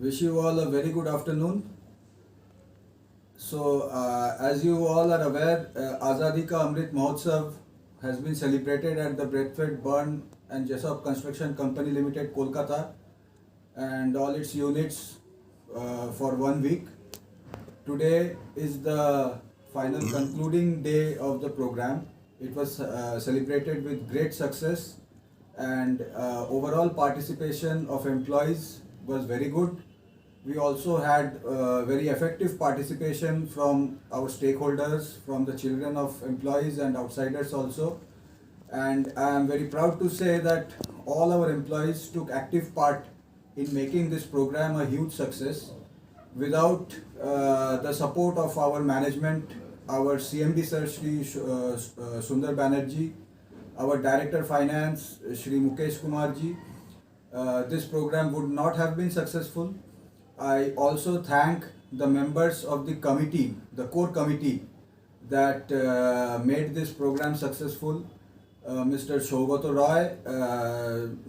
Wish you all a very good afternoon. So, as you all are aware, Azadi Ka Amrit Mahotsav has been celebrated at the Bradford Burn and Jessop Construction Company Limited, Kolkata, and all its units for 1 week. Today is the final concluding day of the program. It was celebrated with great success, and overall participation of employees was very good. We also had very effective participation from our stakeholders, from the children of employees and outsiders also. And I am very proud to say that all our employees took active part in making this program a huge success. Without the support of our management, our CMD Sir Shri Sundar Banerjee, our Director Finance Shri Mukesh Kumar ji, this program would not have been successful. I also thank the members of the committee, the core committee that made this program successful. Mr. Shogato Roy,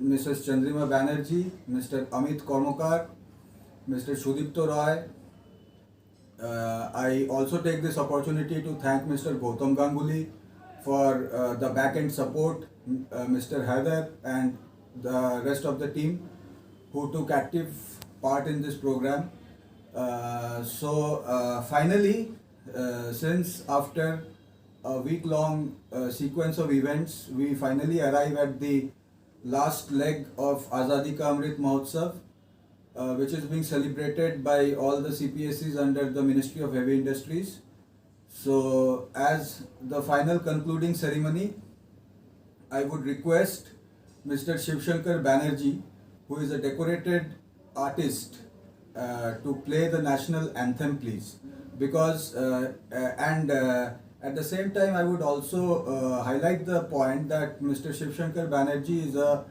Mrs. Chandrima Banerjee, Mr. Amit Kormokar, Mr. Sudipto Roy. I also take this opportunity to thank Mr. Gautam Ganguly for the back-end support, Mr. Haider and the rest of the team who took active part in this program. Finally, since after a week-long sequence of events, we finally arrive at the last leg of Azadi Ka Amrit Mahotsav, which is being celebrated by all the CPSCs under the Ministry of Heavy Industries. So, as the final concluding ceremony, I would request Mr. Shivshankar Banerjee, who is a decorated artist, to play the national anthem, please. Because at the same time, I would also highlight the point that Mr. Shivshankar Banerjee is a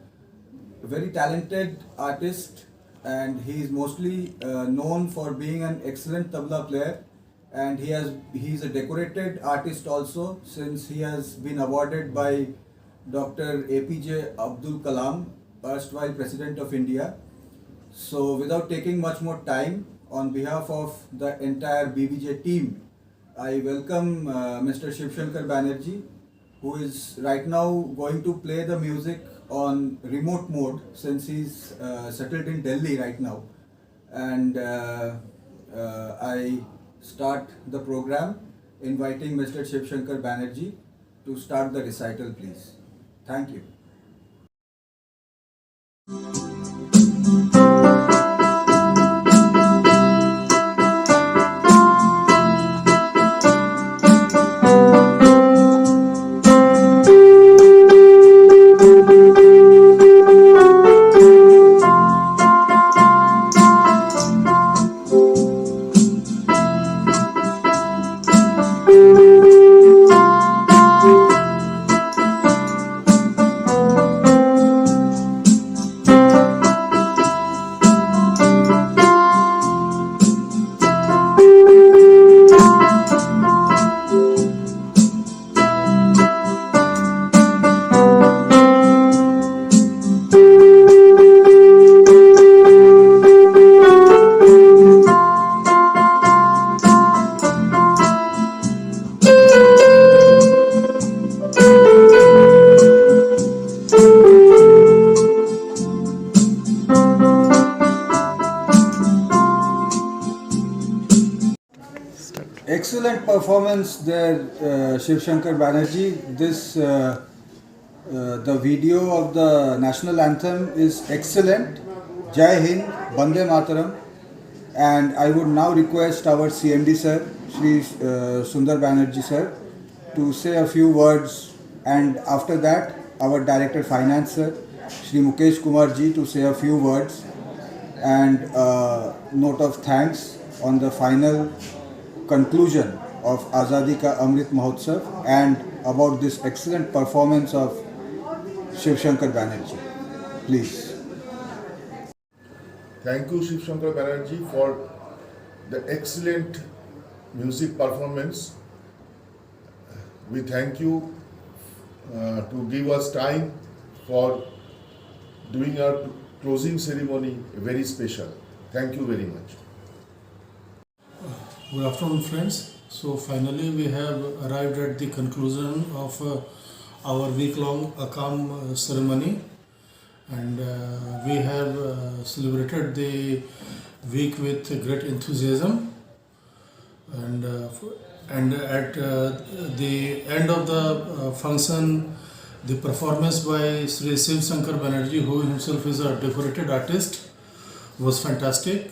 very talented artist, and he is mostly known for being an excellent tabla player, and he is a decorated artist also, since he has been awarded by Dr. APJ Abdul Kalam, erstwhile President of India. So without taking much more time, on behalf of the entire BBJ team, I welcome Mr. Shivshankar Banerjee, who is right now going to play the music on remote mode, since he's settled in Delhi right now. And I start the program inviting Mr. Shivshankar Banerjee to start the recital, please. Thank you. Excellent performance there, Shivshankar Banerjee. The video of the national anthem is excellent. Jai Hind, Bande Mataram. And I would now request our CMD sir, Shri Sundar Banerjee sir, to say a few words, and after that our Director Finance sir, Shri Mukesh Kumar ji, to say a few words and note of thanks on the final conclusion of Azadi Ka Amrit Mahotsav and about this excellent performance of Shivshankar Banerjee. Please. Thank you, Shivshankar Banerjee, for the excellent music performance. We thank you to give us time for doing our closing ceremony very special. Thank you very much. Good afternoon, friends. So finally, we have arrived at the conclusion of our week-long Akam ceremony, and we have celebrated the week with great enthusiasm. And at the end of the function, the performance by Sri Shiv Shankar Banerjee, who himself is a decorated artist, was fantastic.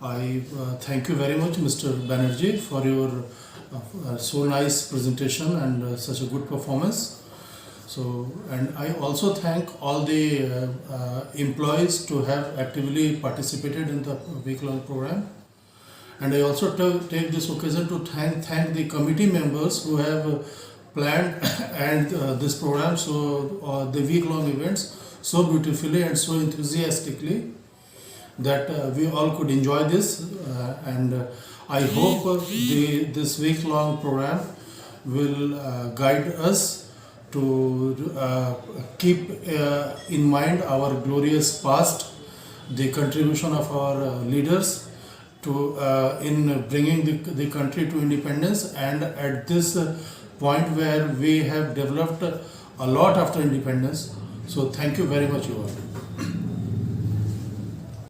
I thank you very much, Mr. Banerjee, for your so nice presentation and such a good performance. So, and I also thank all the employees to have actively participated in the week-long program. And I also take this occasion to thank the committee members who have planned and this program, so the week-long events so beautifully and so enthusiastically that we all could enjoy this. And I hope this week-long program will guide us to keep in mind our glorious past, the contribution of our leaders to in bringing the country to independence, and at this point where we have developed a lot after independence. So thank you very much, you all.